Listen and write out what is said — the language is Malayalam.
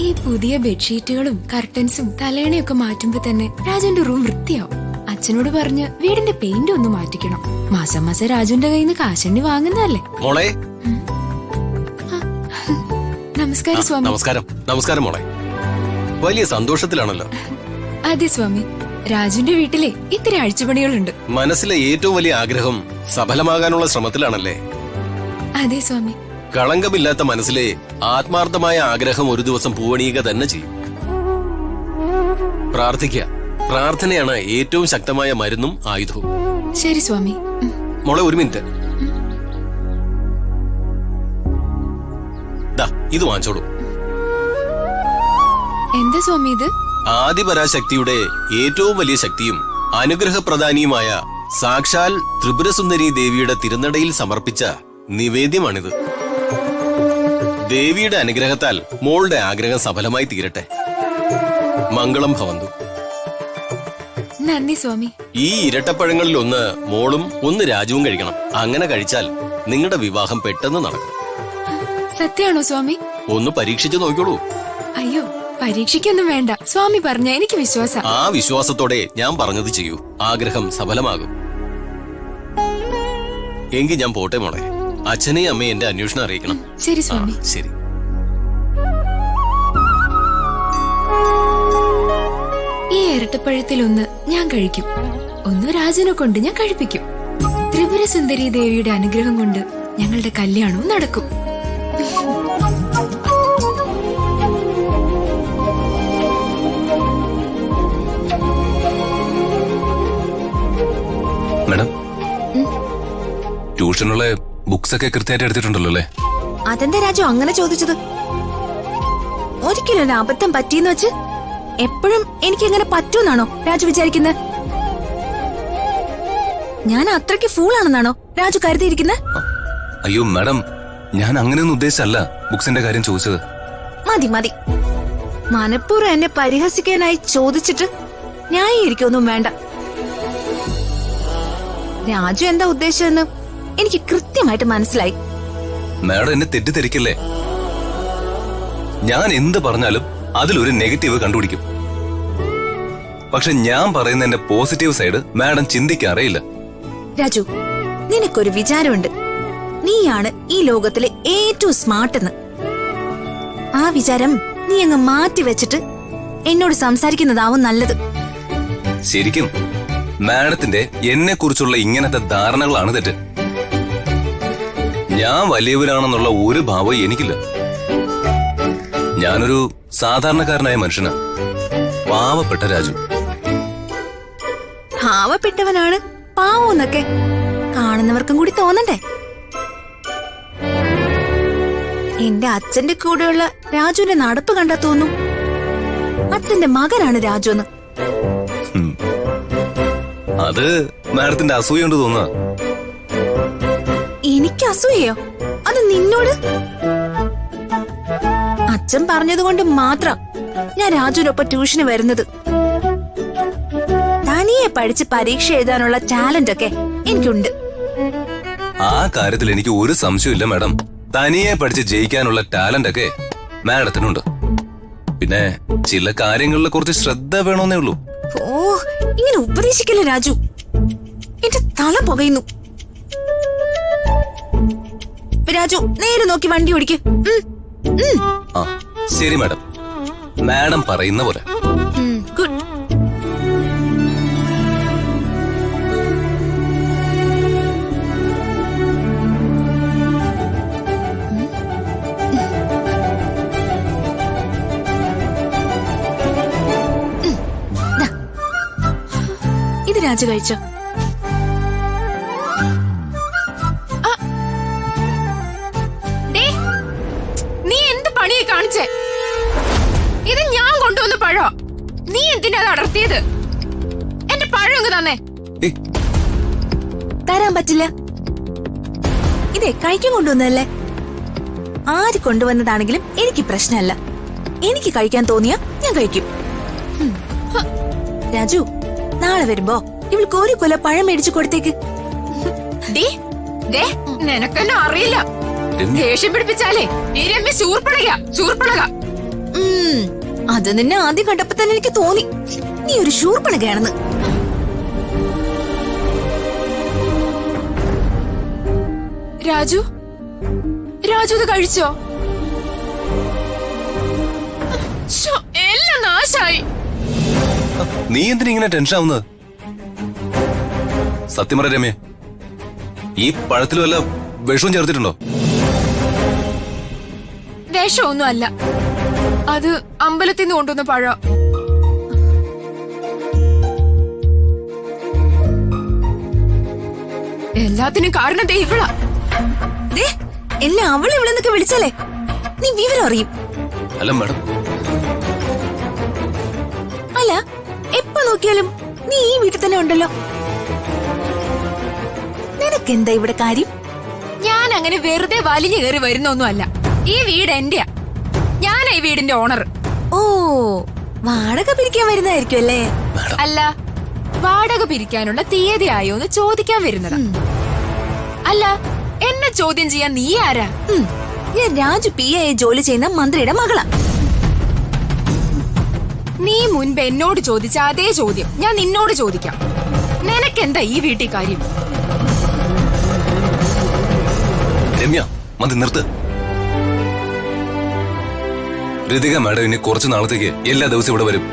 ഈ പുതിയ ബെഡ്ഷീറ്റുകളും കർട്ടൻസും തലേണയൊക്കെ മാറ്റുമ്പോ തന്നെ രാജുവിന്റെ റൂം വൃത്തിയാവും. അച്ഛനോട് പറഞ്ഞ് വീടിന്റെ പെയിന്റ് ഒന്ന് മാറ്റിക്കണം. മാസം മാസം രാജുവിന്റെ കയ്യിൽ നിന്ന് കാശണ്ണി വാങ്ങുന്നതല്ലേ. മോളെ നമസ്കാരം സ്വാമി. നമസ്കാരം. നമസ്കാരം മോളെ. വലിയ സന്തോഷത്തിലാണല്ലോ. അതെ സ്വാമി, രാജുവിന്റെ വീട്ടിലെ ഇത്തിരി അഴിച്ചുപണികളുണ്ട്. മനസ്സിലെ ഏറ്റവും വലിയ ആഗ്രഹം സഫലമാകാനുള്ള ശ്രമത്തിലാണല്ലേ? അതെ സ്വാമി. കളങ്കമില്ലാത്ത മനസ്സിലെ ആത്മാർത്ഥമായ ആഗ്രഹം ഒരു ദിവസം പൂവണിയുക തന്നെ ചെയ്യും. പ്രാർത്ഥിക്കുക. പ്രാർത്ഥനയാണ് ഏറ്റവും ശക്തമായ മരുന്നും ആയുധവും. ശരി സ്വാമി. മോളെ ഒരു മിനിറ്റ്. ഇത് വാങ്ങിച്ചോളൂ. എന്താ സ്വാമി ഇത്? ആദിപരാശക്തിയുടെ ഏറ്റവും വലിയ ശക്തിയും അനുഗ്രഹപ്രദാനിയുമായ സാക്ഷാൽ ത്രിപുരസുന്ദരി ദേവിയുടെ തിരുനടയിൽ സമർപ്പിച്ച നിവേദ്യമാണിത്. ദേവിയുടെ അനുഗ്രഹത്താൽ മോളുടെ ആഗ്രഹം സഫലമായി തീരട്ടെ. മംഗളം ഭവന്തു. നന്ദി സ്വാമി. ഈ ഇരട്ടപ്പഴങ്ങളിൽ ഒന്ന് മോളും ഒന്ന് രാജുവും കഴിക്കണം. അങ്ങനെ കഴിച്ചാൽ നിങ്ങളുടെ വിവാഹം പെട്ടെന്ന് നടക്കും. സത്യാണോ സ്വാമി? ഒന്ന് പരീക്ഷിച്ചു നോക്കിയോളൂ. അയ്യോ, പരീക്ഷിക്കൊന്നും വേണ്ട. സ്വാമി പറഞ്ഞ എനിക്ക് വിശ്വാസം. ആ വിശ്വാസത്തോടെ ഞാൻ പറഞ്ഞത് ചെയ്യൂ. ആഗ്രഹം സഫലമാകും. എങ്കിൽ ഞാൻ പോട്ടെ മോളെ. അച്ഛനെയും അമ്മയും എന്റെ അന്വേഷണം അറിയിക്കണം. ശരി സ്വാമി. ശരി. ഈ ഇരട്ടപ്പഴത്തിൽ ഒന്ന് ഞാൻ കഴിക്കും, ഒന്ന് രാജനെ കൊണ്ട് ഞാൻ കഴിപ്പിക്കും. ത്രിപുര സുന്ദരി ദേവിയുടെ അനുഗ്രഹം കൊണ്ട് ഞങ്ങളുടെ കല്യാണവും നടക്കും. മാഡം, ട്യൂഷനുള്ള ബുക്സ് ഒക്കെ കൃത്യമായിട്ട് എടുത്തിട്ടുണ്ടല്ലോ അല്ലേ? അതെന്താ രാജു അങ്ങനെ ചോദിച്ചത്? ഒരിക്കലും അബദ്ധം പറ്റിയെന്ന് വെച്ച് എപ്പോഴും എനിക്ക് എങ്ങനെ പറ്റൂന്നാണോ രാജു വിചാരിക്കുന്നത്? ഞാൻ അത്രയ്ക്ക് ഫൂളാണെന്നാണോ രാജു കരുതിയിരിക്കുന്നത്? അയ്യോ മാഡം, ഞാൻ അങ്ങനെയൊന്നും ഉദ്ദേശിച്ചല്ല ബുക്സിന്റെ കാര്യം ചോദിച്ചത്. മതി മതി, മനഃപൂർവ്വം എന്നെ പരിഹസിക്കാനായി ചോദിച്ചിട്ട് ന്യായീകരിക്കൊന്നും വേണ്ട. രാജു എന്താ ഉദ്ദേശിച്ചതെന്ന് എനിക്ക് കൃത്യമായിട്ട് മനസ്സിലായി. മാഡം എന്നെ തെറ്റിദ്ധരിക്കല്ലേ. ഞാൻ എന്ത് പറഞ്ഞാലും അതിലൊരു നെഗറ്റീവ് കണ്ടുപിടിക്കും. പക്ഷെ ഞാൻ പറയുന്നതിന്റെ പോസിറ്റീവ് സൈഡ് മാഡം ചിന്തിക്കാറേയില്ല. രാജു, നിനക്കൊരു വിചാരമുണ്ട്. നീയാണ് ഈ ലോകത്തിലെ ഏറ്റവും സ്മാർട്ട് എന്ന്. ആ വിചാരം നീ അങ്ങ് മാറ്റി വെച്ചിട്ട് എന്നോട് സംസാരിക്കുന്നതാവും നല്ലത്. ശരിക്കും മാഡത്തിന്റെ എന്നെ കുറിച്ചുള്ള ഇങ്ങനത്തെ ധാരണകളാണ് തെറ്റ്. ഞാൻ വലിയവരാണെന്നുള്ള ഒരു ഭാവം എനിക്കില്ല. ഞാനൊരു സാധാരണക്കാരനായ മനുഷ്യനാ. പാവപ്പെട്ട രാജു. പാവപ്പെട്ടവനാണ് പാവമെന്നൊക്കെ കാണുന്നവർക്കും കൂടി തോന്നണ്ടേ? എന്റെ അച്ഛന്റെ കൂടെയുള്ള രാജുവിന്റെ നടപ്പ് കണ്ടാ തോന്നും അച്ഛന്റെ മകനാണ് രാജു എന്ന്. അത് മാഡത്തിന്റെ അസൂയ കൊണ്ട് തോന്നുക. എനിക്ക് അസൂയയോ? അത് നിന്നോട്? അച്ഛൻ പറഞ്ഞതുകൊണ്ട് മാത്രം ഞാൻ രാജുവിനൊപ്പം ട്യൂഷന് വരുന്നത്. തനിയെ പഠിച്ച് പരീക്ഷ എഴുതാനുള്ള ടാലന്റ് ഒക്കെ എനിക്കുണ്ട്. ആ കാര്യത്തിൽ എനിക്ക് ഒരു സംശയമില്ല മാഡം. തനിയെ പഠിച്ച് ജയിക്കാനുള്ള ടാലന്റ് ഒക്കെ മാഡത്തിനുണ്ട്. പിന്നെ ചില കാര്യങ്ങളിൽ കുറച്ച് ശ്രദ്ധ വേണമെന്നേ ഉള്ളൂ. ഓ, ഇങ്ങനെ ഉപദേശിക്കല്ലേ രാജു, എന്റെ തല പുകയുന്നു. രാജു, നേരെ നോക്കി വണ്ടി ഓടിക്കും. ആ ശരി മാഡം, മാഡം പറയുന്ന പോലെ. ഗുഡ്. ഇത് രാജു കഴിച്ചോ? നീ എന്ത് പണിയെ കാണിച്ചേ? ഇത് ഞാൻ കൊണ്ടുവന്ന പഴോ? നീ എന്തിനാ അത് അടർത്തിയത്? എന്റെ പഴം അങ്ങ് തന്നെ. തരാൻ പറ്റില്ല. ഇതേ കഴിക്കാൻ കൊണ്ടുവന്നതല്ലേ. ആര് കൊണ്ടുവന്നതാണെങ്കിലും എനിക്ക് പ്രശ്നമല്ല. എനിക്ക് കഴിക്കാൻ തോന്നിയാ ഞാൻ കഴിക്കും. രാജു, നാളെ വരുമ്പോ ഇവൾക്ക് ഒരു കൊല പഴം മേടിച്ചു കൊടുത്തേക്ക്. നിനക്കെന്നെ അറിയില്ല. ദേഷ്യം പിടിപ്പിച്ചാലേ ഈ രമ്യ ചൂർപ്പളക. അത് നിന്നെ ആദ്യം കണ്ടപ്പോ തന്നെ എനിക്ക് തോന്നി നീ ഒരു ശൂർപ്പണകയാണെന്ന്. രാജു രാജു ഇത് കഴിച്ചോ? ശ്ശോ, എല്ലാം നാശായി. നീ എന്തിനാ ഇങ്ങനെ ടെൻഷൻ ആവുന്നത്? സത്യം പറ രമ്യ, ഈ പഴത്തിൽ വല്ല വിഷവും ചേർത്തിട്ടുണ്ടോ? വിഷമൊന്നും അല്ല, അത് അമ്പലത്തിൽ നിന്ന് കൊണ്ടുവന്ന പഴം. എല്ലാത്തിനും കാരണം ദേ ഇവളാ. ദേ, എന്നെ അവളെ ഇവളെന്നൊക്കെ വിളിച്ചാലേ നീ വിവരം അറിയും. അല്ല മാഡം, അല്ല, എപ്പോ നോക്കിയാലും നീ ഈ വീട്ടിൽ തന്നെ ഉണ്ടല്ലോ. നിനക്കെന്താ ഇവിടെ കാര്യം? ഞാൻ അങ്ങനെ വെറുതെ വലിഞ്ഞു കയറി വരുന്നൊന്നുമല്ല. ഈ വീട് എന്റെയാ, ഞാനാ ഈ വീടിന്റെ ഓണർ. ഓ, വാടക പിരിക്കാൻ വരുന്നതായിരിക്കും അല്ലേ? അല്ല, വാടക പിരിക്കാനുള്ള തീയതി ആയോ എന്ന് ചോദിക്കാൻ വരുന്നതാ. അല്ല, എന്നെ ചോദ്യം ചെയ്യാൻ നീ ആരാ? ഞാൻ രാജു PA ജോലി ചെയ്യുന്ന മന്ത്രിയുടെ മകളാ. നീ മുൻപ് എന്നോട് ചോദിച്ച അതേ ചോദ്യം ഞാൻ നിന്നോട് ചോദിക്കാം. നിനക്കെന്താ ഈ വീട്ടിൽ കാര്യം? രമ്യ, മതി നിർത്ത്. ഋതിക മാഡം ഇനി കുറച്ചു നാളത്തേക്ക് എല്ലാ ദിവസവും ഇവിടെ വരും.